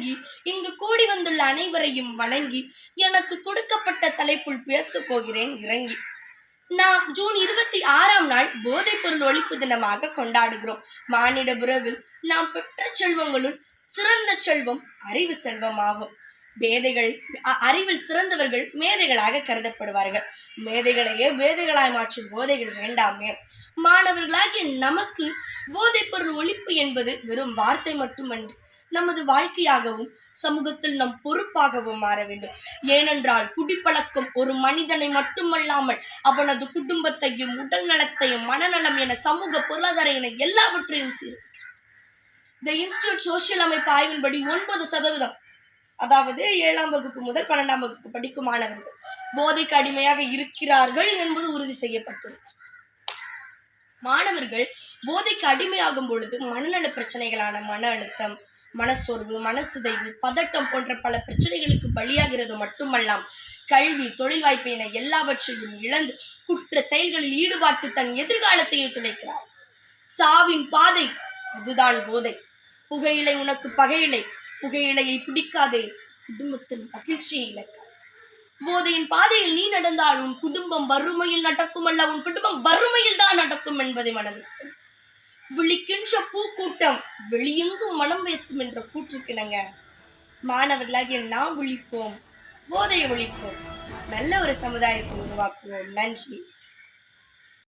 வணங்கி இங்கு கூடி வந்துள்ள அனைவரையும் வணங்கி எனக்கு கொடுக்கப்பட்ட தலைப்புள் பேச போகிறேன் இறங்கி. நாம் ஜூன் 26ஆம் நாள் போதைப் பொருள் ஒழிப்பு தினமாக கொண்டாடுகிறோம். மானிட பிறவில் நாம் பெற்ற செல்வங்களுள் சிறந்த செல்வம் அறிவு செல்வம் ஆகும். அறிவில் சிறந்தவர்கள் மேதைகளாக கருதப்படுவார்கள். மேதைகளையே வேதைகளாய் மாற்றும் போதைகள் வேண்டாமே. மாணவர்களாகிய நமக்கு போதைப் பொருள் ஒழிப்பு என்பது வெறும் வார்த்தை மட்டுமன்று, நமது வாழ்க்கையாகவும் சமூகத்தில் நம் பொறுப்பாகவும் மாற வேண்டும். ஏனென்றால் குடிப்பழக்கம் ஒரு மனிதனை மட்டுமல்லாமல் அவனது குடும்பத்தையும் உடல் நலத்தையும் மனநலம் என சமூக பொருளாதார என எல்லாவற்றையும் சீர்குலைக்கும். தி இன்ஸ்டிடியூட் சோசியல் அமைப்பு ஆய்வின்படி 9%, அதாவது 7ஆம் வகுப்பு முதல் 12ஆம் வகுப்பு படிக்கும் மாணவர்கள் போதைக்கு அடிமையாக இருக்கிறார்கள் என்பது உறுதி செய்யப்பட்டிருக்கு. மாணவர்கள் போதைக்கு அடிமையாகும் பொழுது மனநல பிரச்சனைகளான மன அழுத்தம், மனசோர்வு, மனசிதைவு, பதட்டம் போன்ற பல பிரச்சனைகளுக்கு பலியாகிறது மட்டுமல்லாம் கல்வி, தொழில் வாய்ப்பு என எல்லாவற்றையும் இழந்து குற்ற செயல்களில் ஈடுபாட்டு தன் எதிர்காலத்தையே துளைக்கிறார். சாவின் பாதை அதுதான் போதை. புகையிலை உனக்கு பகையிலை, புகையிலையை பிடிக்காதே, குடும்பத்தின் மகிழ்ச்சியை இழக்காது. போதையின் பாதையில் நீ நடந்தால் உன் குடும்பம் வறுமையில் நடக்குமல்ல, உன் குடும்பம் வறுமையில் தான் நடக்கும் என்பதை மனதில் விழிக்கின்ற பூக்கூட்டம் வெளியெங்கும் மனம் பேசும் என்ற கூற்றுக்கிணங்க மாணவர்களாகிய நாம் விழிப்போம், போதையை ஒழிப்போம், நல்ல ஒரு சமுதாயத்தை உருவாக்குவோம். நன்றி.